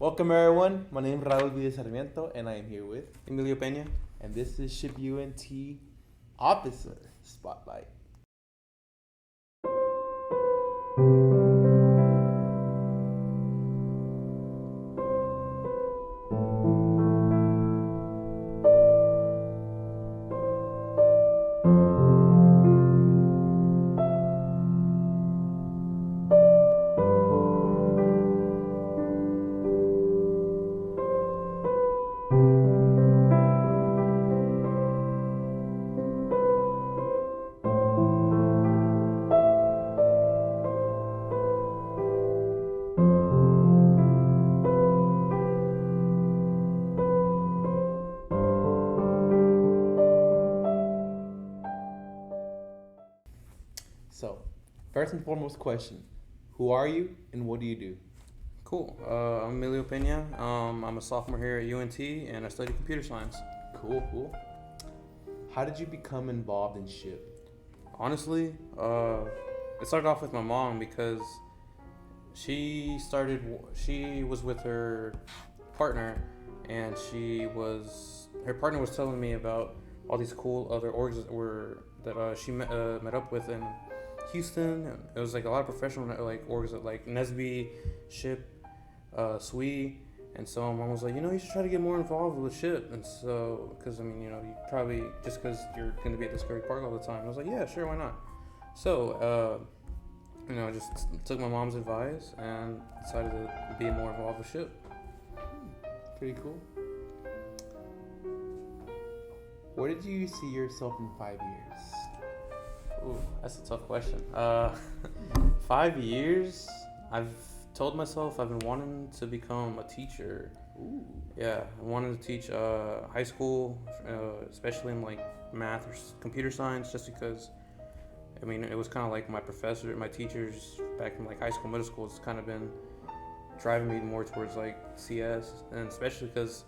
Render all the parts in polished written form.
Welcome everyone. My name is Raul Vides and I am here with, Emilio Pena. and this is SHPE UNT Officer Spotlight. So, first and foremost question, who are you and what do you do? Cool. I'm Emilio Pena. I'm a sophomore here at UNT and I study computer science. Cool. How did you become involved in SHPE? Honestly, it started off with my mom because she was with her partner and her partner was telling me about all these cool other orgs that she met up with in Houston. It was like a lot of professional like orgs like Nesby, SHPE, SWE, and so my mom was like, you should try to get more involved with SHPE. And so, because you probably just because you're going to be at Discovery Park all the time. I was like, yeah, sure, why not? So, I just took my mom's advice and decided to be more involved with SHPE. Pretty cool. Where did you see yourself in 5 years? Ooh, that's a tough question. 5 years, I've told myself I've been wanting to become a teacher. Ooh. Yeah, I wanted to teach high school, especially in like math or computer science, just because, it was kind of like my teachers back in like high school, middle school, it's kind of been driving me more towards like CS, and especially because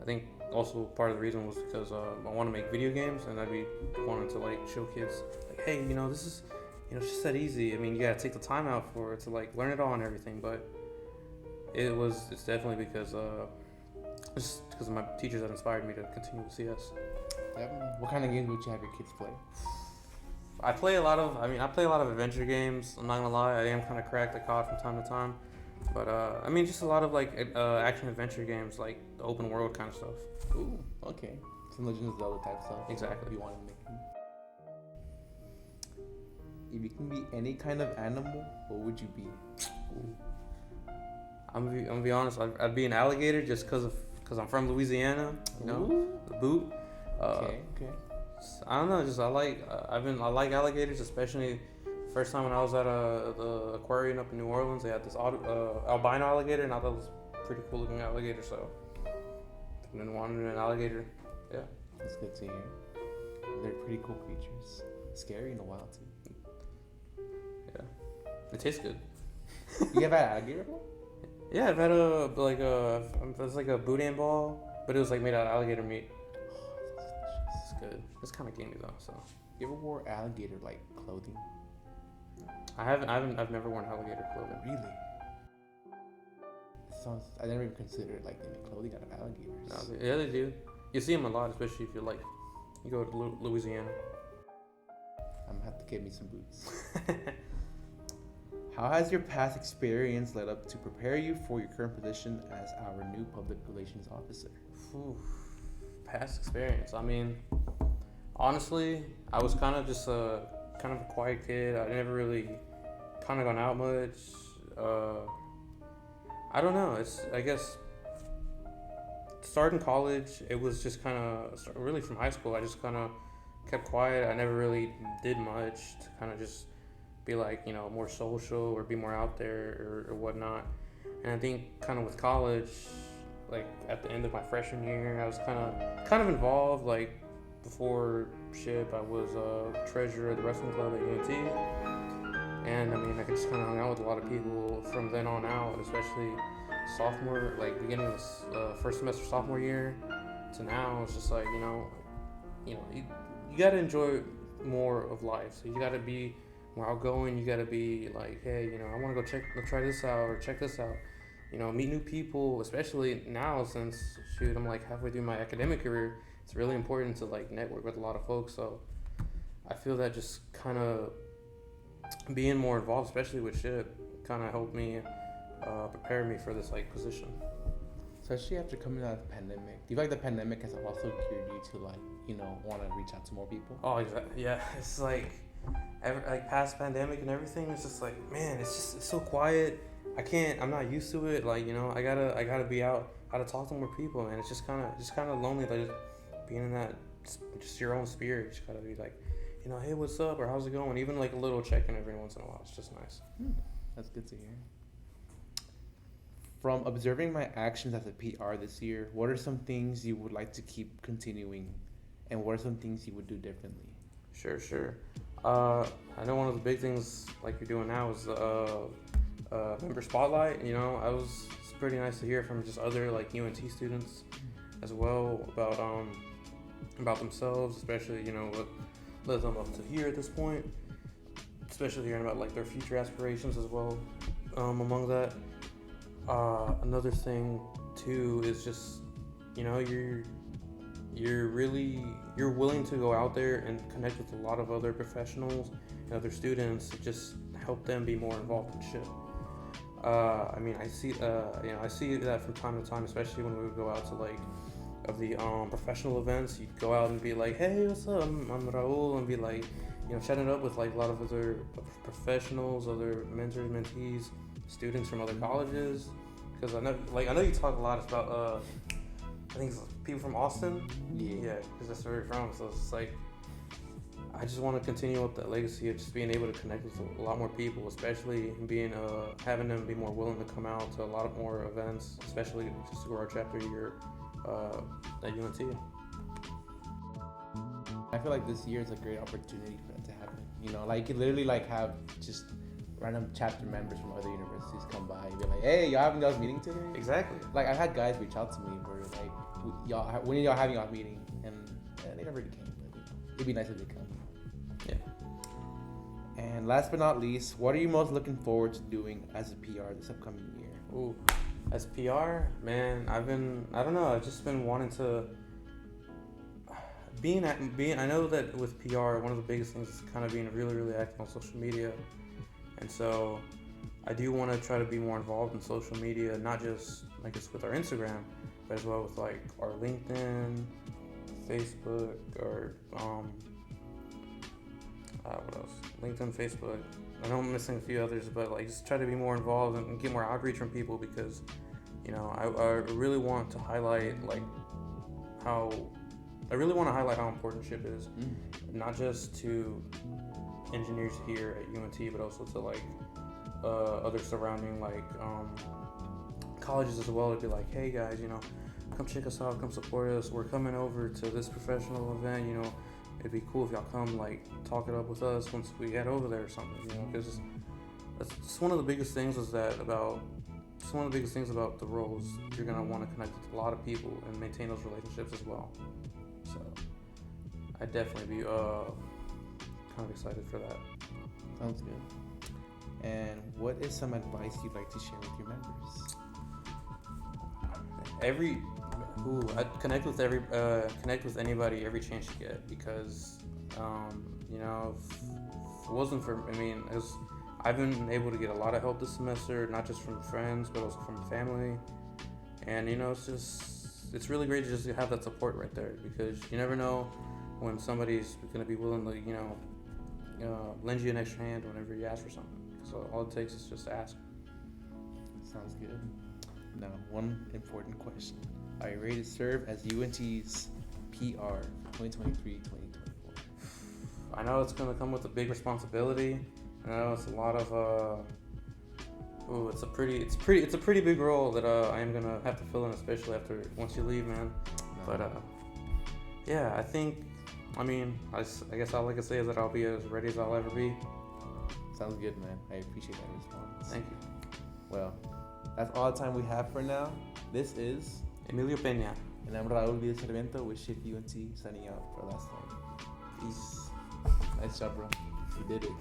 I think also part of the reason was because I want to make video games, and I'd be wanting to like show kids like, hey, this is, it's just that easy. You gotta take the time out for it to like learn it all and everything. But it's definitely because just because my teachers that inspired me to continue with CS. What kind of games would you have your kids play? I play a lot of adventure games. I'm not gonna lie, I am kind of cracked at COD from time to time. But just a lot of like action adventure games, like the open world kind of stuff. Ooh, okay. Some Legends of Zelda type stuff. Exactly. If you want to make them. If you can be any kind of animal, what would you be? Ooh. I'm gonna be honest. I'd be an alligator just because I'm from Louisiana. Ooh. The boot. Okay. I don't know. Just I like alligators, especially. First time when I was at the aquarium up in New Orleans, they had this albino alligator, and I thought it was a pretty cool looking alligator, so I've been wanting an alligator. Yeah. That's good to hear. They're pretty cool creatures. Scary in the wild too. Yeah. It tastes good. You ever had alligator? Yeah, I've had it's like a boudin ball, but it was like made out of alligator meat. It's good. It's kind of gamey though, so. You ever wore alligator like clothing? I've never worn alligator clothing. Really? I never even considered like they make clothing out of alligators. No, yeah, they do. You see them a lot, especially if you go to Louisiana. I'm gonna have to get me some boots. How has your past experience led up to prepare you for your current position as our new public relations officer? Past experience. Honestly, I was kind of just a quiet kid. I never really kind of gone out much. I don't know. I guess starting college, it was just kind of really from high school. I just kind of kept quiet. I never really did much to kind of just be like, more social or be more out there or whatnot. And I think kind of with college, like at the end of my freshman year, I was kind of involved. Like before SHPE, I was treasurer of the wrestling club at UNT. And I just kind of hung out with a lot of people from then on out, especially beginning of first semester sophomore year to now. It's just like, you got to enjoy more of life. So you got to be more outgoing. You got to be like, hey, I want to try this out or check this out. meet new people, especially now since shoot, I'm like halfway through my academic career. It's really important to like network with a lot of folks. So I feel that just kind of being more involved, especially with SHPE, kind of helped me prepare me for this like position. Especially after coming out of the pandemic. Do you feel like the pandemic has also geared you to like, want to reach out to more people? Oh, exactly. Yeah, it's like past pandemic and everything. It's just like, man, it's so quiet. I'm not used to it. Like, I gotta be out, gotta talk to more people, and it's just kind of lonely. Like just being in that, just your own spirit. You just gotta be like, hey, what's up, or how's it going? Even like a little check-in every once in a while. It's just nice. That's good to hear. From observing my actions as a PR this year, what are some things you would like to keep continuing, and what are some things you would do differently? Sure. I know one of the big things like you're doing now is member spotlight. It's pretty nice to hear from just other like UNT students as well about themselves, especially what led them up to here at this point. Especially hearing about like their future aspirations as well. Among that. Another thing too is just you're willing to go out there and connect with a lot of other professionals and other students to just help them be more involved in shit. I see that from time to time, especially when we would go out to like of the professional events. You'd go out and be like, hey, what's up? I'm Raul, and be like, chatting it up with like a lot of other professionals, other mentors, mentees, students from other colleges, because I know you talk a lot about I think it's people from Austin. Yeah, because that's where you're from. So it's like I just want to continue up that legacy of just being able to connect with a lot more people, especially being having them be more willing to come out to a lot of more events, especially just to grow our chapter year at UNT. I feel like this year is a great opportunity for that to happen. Like you could literally like have just random chapter members from other universities come by and be like, hey, y'all having y'all's meeting today? Exactly. Like I've had guys reach out to me where like, when are y'all having y'all meeting? And they never really came, but it'd be nice if they come. Yeah. And last but not least, what are you most looking forward to doing as a PR this upcoming year? Ooh, as PR, man, I've just been wanting to I know that with PR, one of the biggest things is kind of being really, really active on social media. And so I do want to try to be more involved in social media, not just like it's with our Instagram, but as well with like our LinkedIn, Facebook, or what else? LinkedIn, Facebook. I know I'm missing a few others, but like just try to be more involved and get more outreach from people, because I really want to highlight how important SHPE is, not just to engineers here at UNT, but also to like other surrounding colleges as well. To be like, hey guys, come check us out, come support us. We're coming over to this professional event. It'd be cool if y'all come talk it up with us once we get over there or something. Because that's just one of the biggest things about the roles. You're gonna want to connect with a lot of people and maintain those relationships as well. So I'd definitely be kind of excited for that. Sounds good. And what is some advice you'd like to share with your members? I'd connect with anybody every chance you get, because if it wasn't for I've been able to get a lot of help this semester, not just from friends but also from family, and it's really great to just have that support right there, because you never know when somebody's going to be willing to lend you an extra hand whenever you ask for something. So all it takes is just ask. Sounds good. Now, one important question. Are you ready to serve as UNT's PR for 2023-2024? I know it's going to come with a big responsibility. I know it's a lot of it's a pretty big role that I am going to have to fill in, especially once you leave, man. No. But yeah, I guess all I can say is that I'll be as ready as I'll ever be. Sounds good, man. I appreciate that response. Thank you. Well, that's all the time we have for now. This is Emilio Pena. And I'm Raul Vides with SHPE UNT, signing out for last time. Peace. Nice job, bro. You did it.